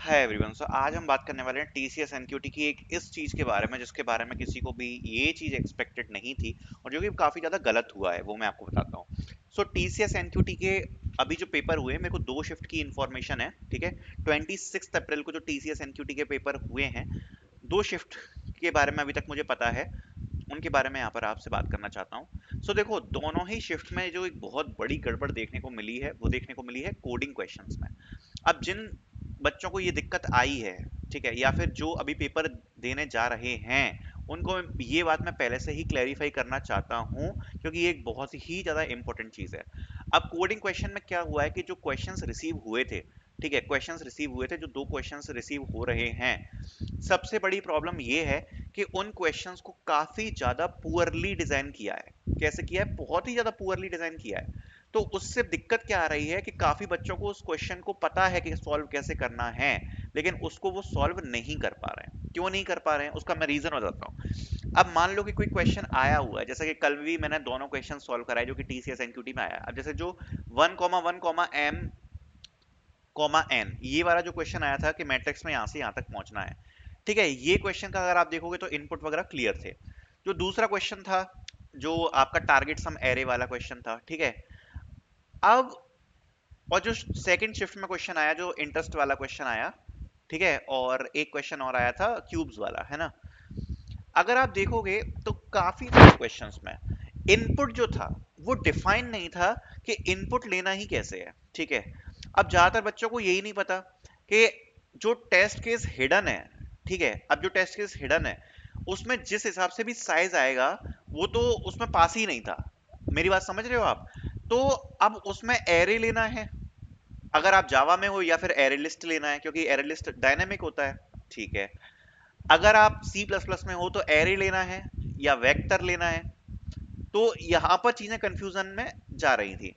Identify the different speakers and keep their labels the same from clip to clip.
Speaker 1: Hi everyone. सो आज हम बात करने वाले हैं टीसीएस एनक्यूटी की एक इस चीज के बारे में जिसके बारे में किसी को भी ये चीज एक्सपेक्टेड नहीं थी और जो कि काफी ज्यादा गलत हुआ है, वो मैं आपको बताता हूँ। सो टीसीएस एनक्यूटी के अभी जो पेपर हुए, मेरे को 2 शिफ्ट की इंफॉर्मेशन है, ठीक है। 26 अप्रैल को जो टीसीएस एनक्यूटी के पेपर हुए हैं, 2 शिफ्ट के बारे में अभी तक मुझे पता है, उनके बारे में यहाँ पर आपसे बात करना चाहता हूँ। सो देखो, दोनों ही शिफ्ट में जो एक बहुत बड़ी गड़बड़ देखने को मिली है, वो देखने को मिली है कोडिंग क्वेश्चंस में। अब जिन बच्चों को ये दिक्कत आई है, ठीक है, या फिर जो अभी पेपर देने जा रहे हैं, उनको ये बात मैं पहले से ही क्लैरिफाई करना चाहता हूँ, क्योंकि ये एक बहुत ही ज्यादा इंपॉर्टेंट चीज है। अब कोडिंग क्वेश्चन में क्या हुआ है कि जो क्वेश्चंस रिसीव हुए थे, ठीक है, क्वेश्चंस रिसीव हुए थे, जो 2 क्वेश्चंस रिसीव हो रहे हैं, सबसे बड़ी प्रॉब्लम ये है कि उन क्वेश्चंस को काफी ज्यादा पुअरली डिजाइन किया है। कैसे किया है? बहुत ही ज्यादा पुअरली डिजाइन किया है। तो उससे दिक्कत क्या आ रही है कि काफी बच्चों को उस क्वेश्चन को पता है कि सॉल्व कैसे करना है, लेकिन उसको वो सॉल्व नहीं कर पा रहे हैं। क्यों नहीं कर पा रहे हैं, उसका मैं रीजन बताता हूँ। अब मान लो कि कोई क्वेश्चन आया हुआ है, जैसे कि कल भी मैंने दोनों क्वेश्चन सॉल्व कराए जो कि टीसीएस एनक्यूटी में आया। अब जैसे जो 1,1,m,n, ये वाला जो क्वेश्चन आया था कि मैट्रिक्स में यहां से यहां तक पहुंचना है, ठीक है, ये क्वेश्चन का अगर आप देखोगे तो इनपुट वगैरह क्लियर थे। जो दूसरा क्वेश्चन था, जो आपका टारगेट सम एरे वाला क्वेश्चन था, ठीक है। अब और जो सेकंड शिफ्ट में क्वेश्चन आया, जो इंटरेस्ट वाला क्वेश्चन आया, ठीक है, और एक क्वेश्चन और आया था क्यूब्स वाला, है ना। अगर आप देखोगे तो काफी सारे क्वेश्चंस में इनपुट जो था वो डिफाइन नहीं था कि इनपुट लेना ही कैसे है, ठीक है। अब ज्यादातर बच्चों को यही नहीं पता कि जो टेस्ट केस हिडन है, ठीक है, अब जो टेस्ट केस हिडन है उसमें जिस हिसाब से भी साइज आएगा, वो तो उसमें पास ही नहीं था। मेरी बात समझ रहे हो आप? तो अब उसमें एरे लेना है, अगर आप जावा में हो, या फिर एरे लिस्ट लेना है क्योंकि एरे लिस्ट डायनेमिक होता है, ठीक है। अगर आप सी प्लस प्लस में हो तो एरे लेना है या वेक्टर लेना है। तो यहां पर चीजें कंफ्यूजन में जा रही थी।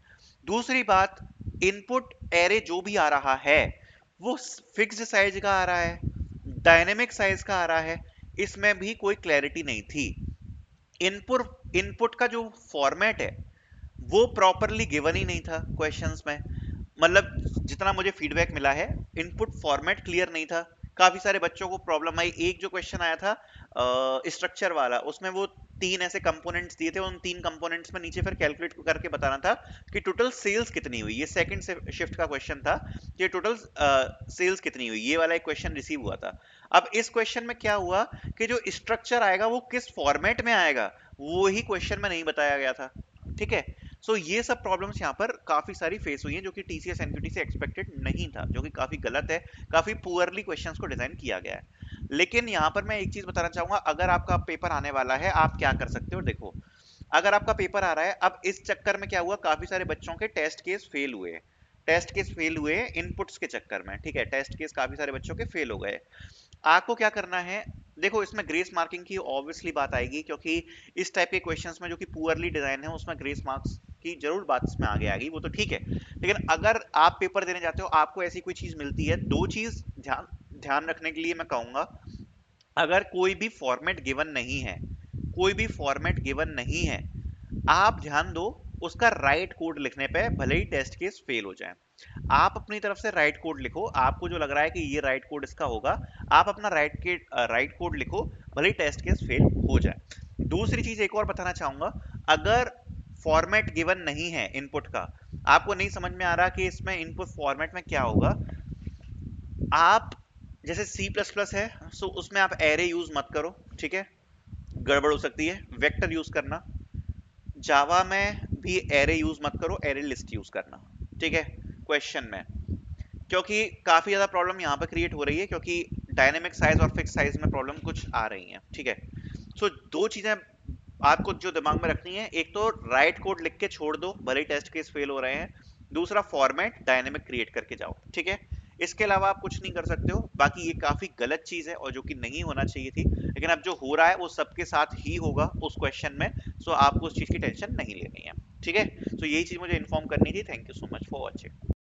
Speaker 1: दूसरी बात, इनपुट एरे जो भी आ रहा है वो फिक्स्ड साइज का आ रहा है, डायनेमिक साइज का आ रहा है, इसमें भी कोई क्लैरिटी नहीं थी। इनपुट इनपुट का जो फॉर्मेट है वो प्रॉपरली गिवन ही नहीं था क्वेश्चंस में। मतलब जितना मुझे फीडबैक मिला है, इनपुट फॉर्मेट क्लियर नहीं था। काफी सारे बच्चों को प्रॉब्लम आई। एक जो क्वेश्चन आया था स्ट्रक्चर वाला, उसमें वो 3 ऐसे कंपोनेंट्स दिए थे, उन 3 कंपोनेंट्स में नीचे फिर कैलकुलेट करके बताना था कि टोटल सेल्स कितनी हुई। ये सेकंड शिफ्ट का क्वेश्चन था कि टोटल सेल्स कितनी हुई, ये वाला एक क्वेश्चन रिसीव हुआ था। अब इस क्वेश्चन में क्या हुआ कि जो स्ट्रक्चर आएगा वो किस फॉर्मेट में आएगा, वो ही क्वेश्चन में नहीं बताया गया था, ठीक है। सो ये सब प्रॉब्लम्स यहाँ पर काफी सारी फेस हुई हैं, जो कि टीसीएस एनक्यूटी से एक्सपेक्टेड नहीं था, जो कि काफी गलत है। काफी पुअरली क्वेश्चंस को डिजाइन किया गया है। लेकिन यहाँ पर मैं एक चीज बताना चाहूंगा, अगर आपका पेपर आने वाला है, आप क्या कर सकते हो। देखो, अगर आपका पेपर आ रहा है, अब इस चक्कर में क्या हुआ, काफी सारे बच्चों के टेस्ट केस फेल हुए। टेस्ट केस फेल हुए इनपुट्स के चक्कर में, ठीक है, टेस्ट केस काफी सारे बच्चों के फेल हो गए। आपको क्या करना है, देखो, इसमें ग्रेस मार्किंग की ऑब्वियसली बात आएगी, क्योंकि इस टाइप के क्वेश्चंस में जो कि पुअरली डिजाइन है, उसमें ग्रेस मार्क्स की जरूर बात इसमें आगे आएगी, वो तो ठीक है। लेकिन अगर आप पेपर देने जाते हो, आपको ऐसी कोई चीज मिलती है, दो चीज ध्यान ध्यान रखने के लिए मैं कहूंगा। अगर कोई भी फॉर्मेट गिवन नहीं है, कोई भी फॉर्मेट गिवन नहीं है, आप ध्यान दो, उसका राइट कोड लिखने पे भले ही टेस्ट केस फेल हो जाए, आप अपनी तरफ से राइट कोड लिखो। आपको जो लग रहा है कि ये राइट कोड इसका होगा, आप अपना राइट कोड लिखो, भले ही टेस्ट केस फेल हो जाए। दूसरी चीज एक और बताना चाहूंगा, अगर फॉर्मेट गिवन नहीं है इनपुट का, आपको नहीं समझ में आ रहा कि इसमें इनपुट फॉर्मेट में क्या होगा, आप जैसे सी प्लस प्लस है, सो उसमें आप एरे यूज मत करो, ठीक है, गड़बड़ हो सकती है। वेक्टर यूज करना। जावा में भी एरे यूज मत करो, एरे लिस्ट यूज करना, ठीक है, क्वेश्चन में। क्योंकि काफी ज्यादा प्रॉब्लम यहाँ पे क्रिएट हो रही है, क्योंकि डायनेमिक साइज और फिक्स साइज में प्रॉब्लम कुछ आ रही है, ठीक है। सो दो चीजें आपको जो दिमाग में रखनी है, एक तो राइट कोड लिख के छोड़ दो भले ही टेस्ट केस फेल हो रहे हैं, दूसरा फॉर्मेट डायनेमिक क्रिएट करके जाओ, ठीक है। इसके अलावा आप कुछ नहीं कर सकते हो। बाकी ये काफी गलत चीज है और जो कि नहीं होना चाहिए थी, लेकिन अब जो हो रहा है वो सबके साथ ही होगा उस क्वेश्चन में। सो आपको उस चीज की टेंशन नहीं लेनी है, ठीक है। सो यही चीज मुझे इन्फॉर्म करनी थी। Thank you so much for watching.